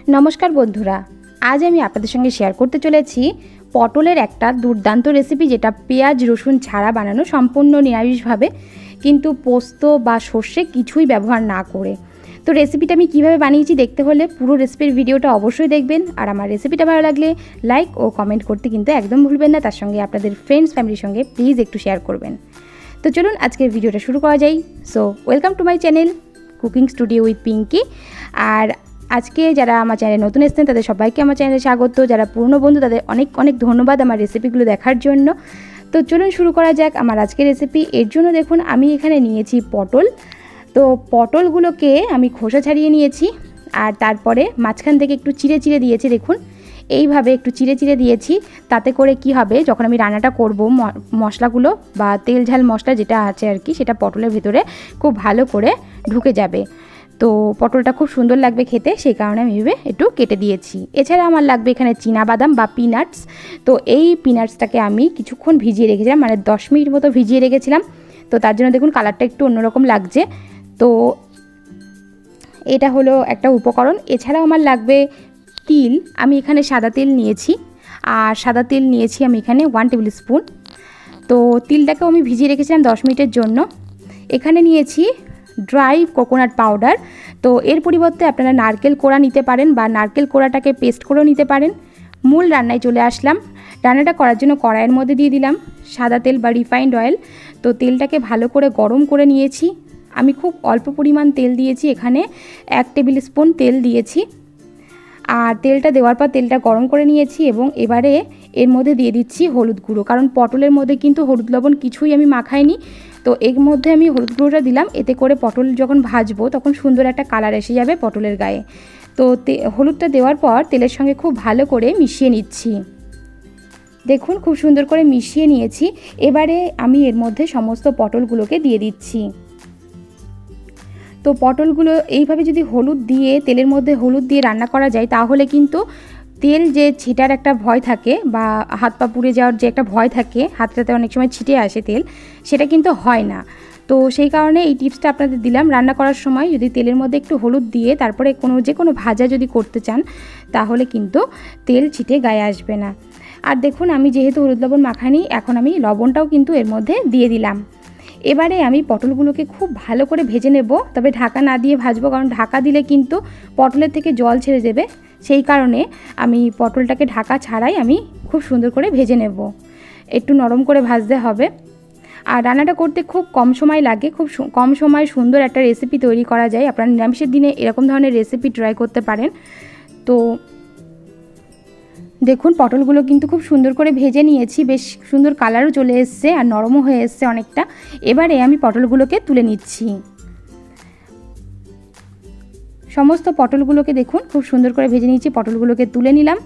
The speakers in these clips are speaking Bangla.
नमस्कार बंधुरा आज आमी आपनादेर संगे शेयर करते चलेछि पटलेर एकटा दुर्दान्त रेसिपि जेटा पेঁয়াজ रसुन छाड़ा बानानो सम्पूर्ण निरामिषभावे किन्तु पोस्त बा सर्षे किछुई व्यवहार ना करे। तो रेसिपिटा आमी किभाबे बानिয়েছি देखते होले पुरो रेसिपिर भिडियोटा अवश्यई देखबेन और आमार रेसिपिटा भालो लागले लाइक और कमेंट करते किन्तु एकदम भूलबेन ना। तार संगे आपनादेर फ्रेंड्स फैमिलिर संगे प्लिज एकटु शेयर करबेन। तो चलुन आजकेर भिडियोटा शुरू करा जाय। So welcome to my channel cooking studio with Pinky. और आज के जरा आमार चैनल नतून एसेछेन तादेर सबाइके आमार चैनेले स्वागत। जरा पुरानो बंधु तादेर अनेक अनेक धन्यवाद आमार रेसिपिगुलो देखार जोन्नो। तो चलुन शुरू करा जाक आमार आजकेर रेसिपि। एर जोन्नो देखुन आमी एखाने नियेछि पटल। तो पटलगुलोके आमी खोसा छाड़िये नियेछि और तारपरे माझखान थेके एकटु चिड़े चिड़े दियेछि। देखुन এইভাবে একটু চিড়ে চিড়ে দিয়েছি। তাতে করে কি হবে, যখন আমি রান্নাটা করব মশলাগুলো বা তেল ঝাল মশলা যেটা আছে আর কি সেটা পটলের ভিতরে খুব ভালো করে ঢুকে যাবে। তো পটলটা খুব সুন্দর লাগবে খেতে, সেই কারণে আমি এভাবে একটু কেটে দিয়েছি। এছাড়া আমার লাগবে এখানে চীনাবাদাম বা পিনাটস। তো এই পিনাটসটাকে আমি কিছুক্ষণ ভিজিয়ে রেখেছিলাম, মানে 10 মিনিট মতো ভিজিয়ে রেখেছিলাম। তো তার জন্য দেখুন কালারটা একটু অন্যরকম লাগছে। তো এটা হলো একটা উপকরণ। এছাড়াও আমার লাগবে তিল। আমি এখানে সাদা তেল নিয়েছি আর সাদা তেল নিয়েছি আমি এখানে 1 টেবিল স্পুন। তো তিলটাকেও আমি ভিজিয়ে রেখেছিলাম 10 মিনিটের জন্য। এখানে নিয়েছি ড্রাই কোকোনাট পাউডার। তো এর পরিবর্তে আপনারা নারকেল কোড়া নিতে পারেন বা নারকেল কোড়াটাকে পেস্ট করেও নিতে পারেন। মূল রান্নায় চলে আসলাম। রান্নাটা করার জন্য কড়াইয়ের মধ্যে দিয়ে দিলাম সাদা তেল বা রিফাইন্ড অয়েল। তো তেলটাকে ভালো করে গরম করে নিয়েছি। আমি খুব অল্প পরিমাণ তেল দিয়েছি, এখানে 1 টেবিল স্পুন তেল দিয়েছি। আর তেলটা দেওয়ার পর তেলটা গরম করে নিয়েছি এবং এবারে এর মধ্যে দিয়ে দিচ্ছি হলুদ গুঁড়ো, কারণ পটলের মধ্যে কিন্তু হলুদ লবণ কিছুই আমি মাখাইনি। তো এর মধ্যে আমি হলুদ গুঁড়োটা দিলাম, এতে করে পটল যখন ভাজবো তখন সুন্দর একটা কালার এসে যাবে পটলের গায়ে। তো হলুদটা দেওয়ার পর তেলের সঙ্গে খুব ভালো করে মিশিয়ে নিচ্ছি। দেখুন খুব সুন্দর করে মিশিয়ে নিয়েছি। এবারে আমি এর মধ্যে সমস্ত পটলগুলোকে দিয়ে দিচ্ছি। তো পটলগুলো এইভাবে যদি হলুদ দিয়ে তেলের মধ্যে হলুদ দিয়ে রান্না করা যায় তাহলে কিন্তু তেল যে ছিটার একটা ভয় থাকে বা হাত পা পুড়ে যাওয়ার যে একটা ভয় থাকে, হাতটাতে অনেক সময় ছিটে আসে তেল, সেটা কিন্তু হয় না। তো সেই কারণে এই টিপসটা আপনাদের দিলাম। রান্না করার সময় যদি তেলের মধ্যে একটু হলুদ দিয়ে তারপরে যে কোনো ভাজা যদি করতে চান তাহলে কিন্তু তেল ছিটে গায়ে আসবে না। আর দেখুন আমি যেহেতু হলুদ লবণ মাখানি, এখন আমি লবণটাও কিন্তু এর মধ্যে দিয়ে দিলাম। এবারে আমি পটলগুলোকে খুব ভালো করে ভেজে নেব, তবে ঢাকা না দিয়ে ভাজবো, কারণ ঢাকা দিলে কিন্তু পটলের থেকে জল ছেড়ে দেবে। সেই কারণে আমি পটলটাকে ঢাকা ছাড়াই আমি খুব সুন্দর করে ভেজে নেব। একটু নরম করে ভাজতে হবে। আর রান্নাটা করতে খুব কম সময় লাগে, খুব কম সময়ে সুন্দর একটা রেসিপি তৈরি করা যায়। আপনারা নিরামিষের দিনে এরকম ধরনের রেসিপি ট্রাই করতে পারেন। তো দেখুন পটলগুলো কিন্তু খুব সুন্দর করে ভেজে নিয়েছি, বেশ সুন্দর কালারও চলে এসছে আর নরমও হয়ে এসছে অনেকটা। এবারে আমি পটলগুলোকে তুলে নিচ্ছি। সমস্ত পটলগুলোকে দেখুন খুব সুন্দর করে ভেজে নিয়েছি, পটলগুলোকে তুলে নিলাম।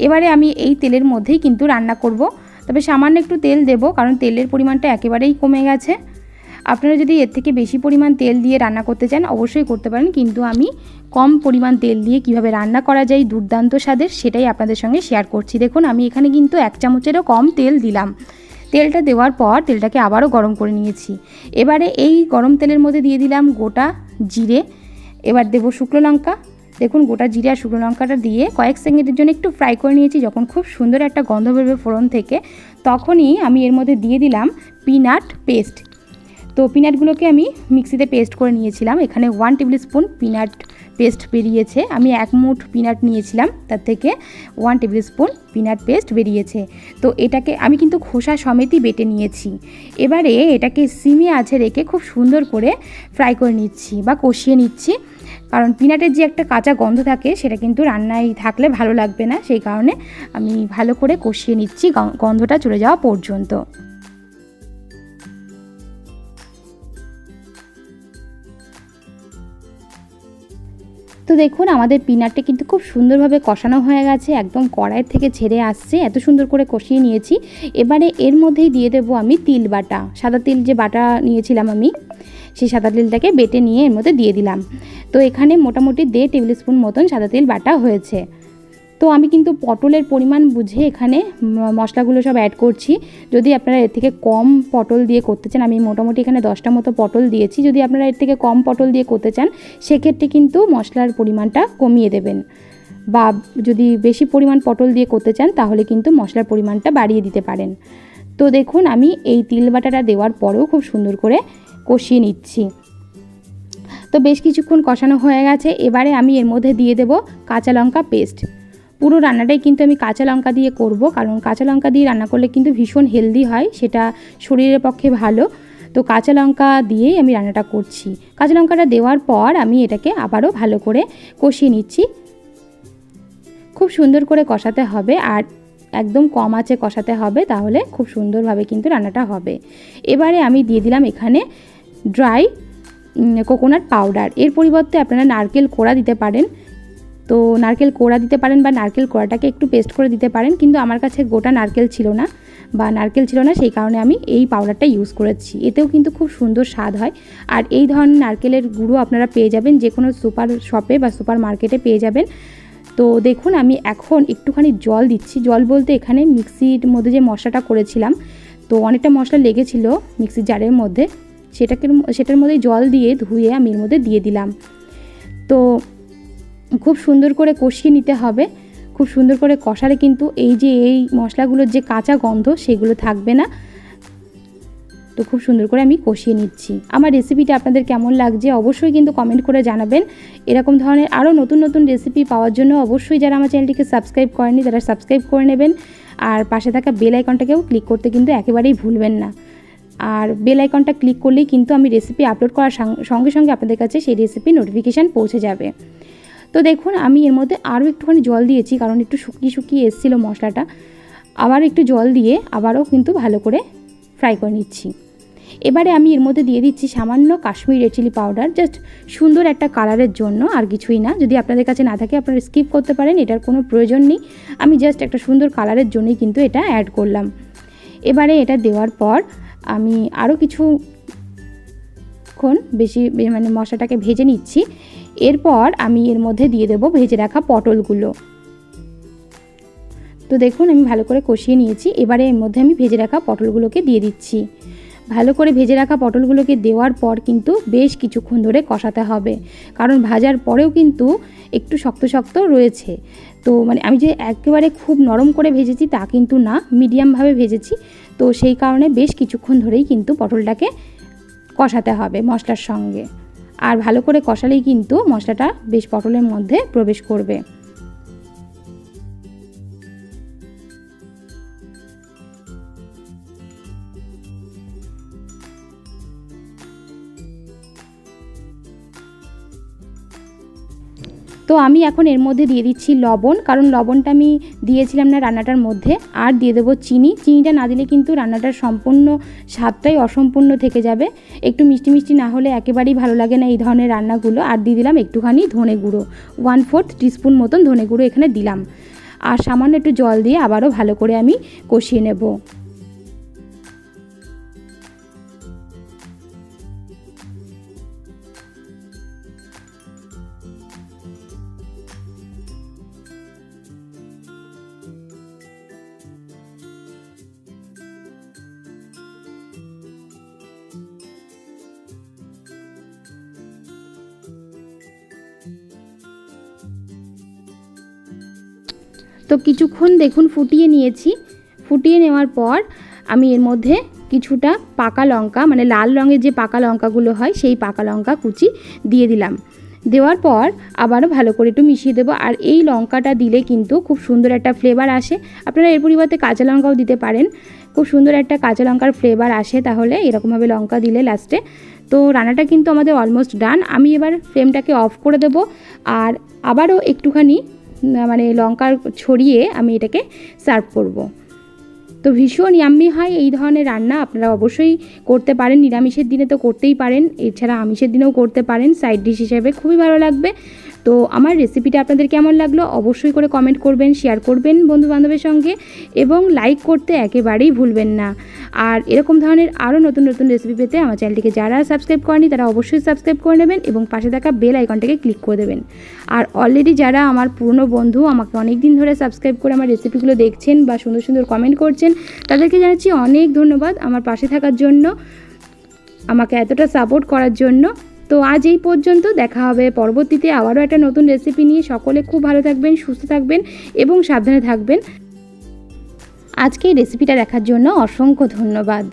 এবারে আমি এই তেলের মধ্যেই কিন্তু রান্না করব, তবে সামান্য একটু তেল দেব, কারণ তেলের পরিমাণটা একেবারেই কমে গেছে। আপনারা যদি এর থেকে বেশি পরিমাণ তেল দিয়ে রান্না করতে চান অবশ্যই করতে পারেন, কিন্তু আমি কম পরিমাণ তেল দিয়ে কিভাবে রান্না করা যায় দুর্দান্ত স্বাদের সেটাই আপনাদের সঙ্গে শেয়ার করছি। দেখুন আমি এখানে কিন্তু 1 চামচেরও কম তেল দিলাম। তেলটা দেওয়ার পর তেলটাকে আবারও গরম করে নিয়েছি। এবারে এই গরম তেলের মধ্যে দিয়ে দিলাম গোটা জিরে। এবার দেব শুকনো লঙ্কা। দেখুন গোটা জিরে আর শুকনো লঙ্কাটা দিয়ে কয়েক সেকেন্ডের জন্য একটু ফ্রাই করে নিয়েছি। যখন খুব সুন্দর একটা গন্ধ বেরোবে ফোড়ন থেকে তখনই আমি এর মধ্যে দিয়ে দিলাম পিনাট পেস্ট। তো পিনাটগুলোকে আমি মিক্সিতে পেস্ট করে নিয়েছিলাম। এখানে 1 টেবিল স্পুন পিনাট পেস্ট বেরিয়েছে। আমি 1 মুঠ পিনাট নিয়েছিলাম, তার থেকে 1 টেবিল স্পুন পিনাট পেস্ট বেরিয়েছে। তো এটাকে আমি কিন্তু খোসা সমেতই বেটে নিয়েছি। এবারে এটাকে সিমে আঁচে রেখে খুব সুন্দর করে ফ্রাই করে নিচ্ছি বা কষিয়ে নিচ্ছি, কারণ পিনাটের যে একটা কাঁচা গন্ধ থাকে সেটা কিন্তু রান্নায় থাকলে ভালো লাগবে না। সেই কারণে আমি ভালো করে কষিয়ে নিচ্ছি গন্ধটা চলে যাওয়া পর্যন্ত। তো দেখুন আমাদের পিনাটটা কিন্তু খুব সুন্দরভাবে কষানো হয়ে গেছে, একদম কড়াই থেকে ছেড়ে আসছে, এত সুন্দর করে কষিয়ে নিয়েছি। এবারে এর মধ্যেই দিয়ে দেবো আমি তিল বাটা। সাদা তিল যে বাটা নিয়েছিলাম আমি, সেই সাদা তিলটাকে বেটে নিয়ে এর মধ্যে দিয়ে দিলাম। তো এখানে মোটামুটি 1.5 টেবিল স্পুন মতন সাদা তিল বাটা হয়েছে। তো আমি কিন্তু পটলের পরিমাণ বুঝে এখানে মশলাগুলো সব অ্যাড করছি। যদি আপনারা এর থেকে কম পটল দিয়ে করতে চান, আমি মোটামুটি এখানে 10টা মতো পটল দিয়েছি, যদি আপনারা এর থেকে কম পটল দিয়ে করতে চান সেক্ষেত্রে কিন্তু মশলার পরিমাণটা কমিয়ে দেবেন। বা যদি বেশি পরিমাণ পটল দিয়ে করতে চান তাহলে কিন্তু মশলার পরিমাণটা বাড়িয়ে দিতে পারেন। তো দেখুন আমি এই তিল বাটাটা দেওয়ার পরেও খুব সুন্দর করে কষিয়ে নিচ্ছি। তো বেশ কিছুক্ষণ কষানো হয়ে গেছে। এবারে আমি এর মধ্যে দিয়ে দেব কাঁচা লঙ্কা পেস্ট। পুরো রান্নাটাই কিন্তু আমি কাঁচা লঙ্কা দিয়ে করব, কারণ কাঁচা লঙ্কা দিয়ে রান্না করলে কিন্তু ভীষণ হেলদি হয়, সেটা শরীরের পক্ষে ভালো। তো কাঁচা লঙ্কা দিয়েই আমি রান্নাটা করছি। কাঁচা লঙ্কাটা দেওয়ার পর আমি এটাকে আবারও ভালো করে কষিয়ে নিচ্ছি। খুব সুন্দর করে কষাতে হবে আর একদম কম আঁচে কষাতে হবে, তাহলে খুব সুন্দরভাবে কিন্তু রান্নাটা হবে। এবারে আমি দিয়ে দিলাম এখানে ড্রাই কোকোনাট পাউডার। এর পরিবর্তে আপনারা নারকেল কোড়া দিতে পারেন। তো নারকেল কোড়া দিতে পারেন বা নারকেল কোড়াটাকে একটু পেস্ট করে দিতে পারেন, কিন্তু আমার কাছে গোটা নারকেল ছিল না সেই কারণে আমি এই পাউডারটা ইউজ করেছি। এতেও কিন্তু খুব সুন্দর স্বাদ হয়। আর এই ধরনের নারকেলের গুঁড়ো আপনারা পেয়ে যাবেন যে কোনো সুপার শপে বা সুপার মার্কেটে পেয়ে যাবেন। তো দেখুন আমি এখন একটুখানি জল দিচ্ছি। জল বলতে এখানে মিক্সির মধ্যে যে মশলাটা করেছিলাম, তো অনেকটা মশলা লেগেছিল মিক্সির জারের মধ্যে, সেটার মধ্যে জল দিয়ে ধুয়ে আমি এর মধ্যে দিয়ে দিলাম। তো খুব সুন্দর করে কষিয়ে নিতে হবে। খুব সুন্দর করে কষালে কিন্তু এই মশলাগুলোর যে কাঁচা গন্ধ সেগুলো থাকবে না। তো খুব সুন্দর করে আমি কষিয়ে নিচ্ছি। আমার রেসিপিটা আপনাদের কেমন লাগছে অবশ্যই কিন্তু কমেন্ট করে জানাবেন। এরকম ধরনের আরও নতুন নতুন রেসিপি পাওয়ার জন্য অবশ্যই যারা আমার চ্যানেলটিকে সাবস্ক্রাইব করেনি তারা সাবস্ক্রাইব করে নেবেন। আর পাশে থাকা বেল আইকনটাকেও ক্লিক করতে কিন্তু একেবারেই ভুলবেন না। আর বেল আইকনটা ক্লিক করলেই কিন্তু আমি রেসিপি আপলোড করার সঙ্গে সঙ্গে আপনাদের কাছে সেই রেসিপি নোটিফিকেশান পৌঁছে যাবে। তো দেখুন আমি এর মধ্যে আরও একটুখানি জল দিয়েছি, কারণ একটু শুকিয়ে এসেছিলো মশলাটা। আবার একটু জল দিয়ে আবারও কিন্তু ভালো করে ফ্রাই করে নিচ্ছি। এবারে আমি এর মধ্যে দিয়ে দিচ্ছি সামান্য Kashmiri red chilli powder, just সুন্দর একটা কালারের জন্য, আর কিছুই না। যদি আপনাদের কাছে না থাকে আপনারা স্কিপ করতে পারেন, এটার কোনো প্রয়োজন নেই। আমি জাস্ট একটা সুন্দর কালারের জন্যই কিন্তু এটা অ্যাড করলাম। এবারে এটা দেওয়ার পর আমি আরও কিছুক্ষণ মশলাটাকে ভেজে নিচ্ছি। এরপর আমি এর মধ্যে দিয়ে দেবো ভেজে রাখা পটলগুলো। তো দেখুন আমি ভালো করে কষিয়ে নিয়েছি। এবারে এর মধ্যে আমি ভেজে রাখা পটলগুলোকে দিয়ে দিচ্ছি। ভালো করে ভেজে রাখা পটলগুলোকে দেওয়ার পর কিন্তু বেশ কিছুক্ষণ ধরে কষাতে হবে, কারণ ভাজার পরেও কিন্তু একটু শক্ত শক্ত রয়েছে। তো আমি যে একেবারে খুব নরম করে ভেজেছি তা কিন্তু না, মিডিয়ামভাবে ভেজেছি। তো সেই কারণে বেশ কিছুক্ষণ ধরেই কিন্তু পটলটাকে কষাতে হবে মশলার সঙ্গে। আর ভালো করে কষালেই কিন্তু মশলাটা বেশ পটলের মধ্যে প্রবেশ করবে। তো আমি এখন এর মধ্যে দিয়ে দিচ্ছি লবণ, কারণ লবণটা আমি দিয়েছিলাম না রান্নাটার মধ্যে। আর দিয়ে দেবো চিনিটা না দিলে কিন্তু রান্নাটার সম্পূর্ণ স্বাদটাই অসম্পূর্ণ থেকে যাবে। একটু মিষ্টি মিষ্টি না হলে একেবারেই ভালো লাগে না এই ধরনের রান্নাগুলো। আর দিয়ে দিলাম একটুখানি ধনে গুঁড়ো, 1/4 টিস্পুন মতন ধনে গুঁড়ো এখানে দিলাম। আর সামান্য একটু জল দিয়ে আবারও ভালো করে আমি কষিয়ে নেব। তো কিছুক্ষণ দেখুন ফুটিয়ে নিয়েছি। ফুটিয়ে নেওয়ার পর আমি এর মধ্যে কিছুটা পাকা লঙ্কা, লাল রঙের যে পাকা লঙ্কাগুলো হয় সেই পাকা লঙ্কা কুচি দিয়ে দিলাম। দেওয়ার পর আবারও ভালো করে একটু মিশিয়ে দেবো। আর এই লঙ্কাটা দিলে কিন্তু খুব সুন্দর একটা ফ্লেভার আসে। আপনারা এর পরিবর্তে কাঁচা লঙ্কাও দিতে পারেন, খুব সুন্দর একটা কাঁচা লঙ্কার ফ্লেভার আসে তাহলে এরকমভাবে লঙ্কা দিলে লাস্টে। তো রান্নাটা কিন্তু আমাদের অলমোস্ট ডান। আমি এবার ফ্লেমটাকে অফ করে দেবো আর আবারও একটুখানি লঙ্কা ছড়িয়ে আমি এটাকে সার্ভ করব। তো ভীষণ ইয়াম্মি হয় এই ধরনের রান্না, আপনারা অবশ্যই করতে পারেন। নিরামিষের দিনে তো করতেই পারেন, এছাড়া আমিষের দিনেও করতে পারেন, সাইড ডিশ হিসেবে খুবই ভালো লাগবে। তো আমার রেসিপিটা আপনাদের কেমন লাগলো অবশ্যই করে কমেন্ট করবেন, শেয়ার করবেন বন্ধুবান্ধবের সঙ্গে এবং লাইক করতে একেবারেই ভুলবেন না। আর এরকম ধরনের আরও নতুন নতুন রেসিপি পেতে আমার চ্যানেলটিকে যারা সাবস্ক্রাইব করেনি তারা অবশ্যই সাবস্ক্রাইব করে নেবেন এবং পাশে থাকা বেল আইকনটাকে ক্লিক করে দেবেন। আর অলরেডি যারা আমার পুরনো বন্ধু, আমাকে অনেক দিন ধরে সাবস্ক্রাইব করে আমার রেসিপিগুলো দেখছেন বা সুন্দর সুন্দর কমেন্ট করছেন, তাদেরকে জানাচ্ছি অনেক ধন্যবাদ আমার পাশে থাকার জন্য, আমাকে এতটা সাপোর্ট করার জন্য। তো তো আজ এই পর্যন্ত, দেখা হবে পরবর্তীতে আবারও একটা নতুন রেসিপি নিয়ে। সকলে খুব ভালো থাকবেন, সুস্থ থাকবেন এবং সাবধানে থাকবেন। আজকে এই রেসিপিটা দেখার জন্য অসংখ্য ধন্যবাদ।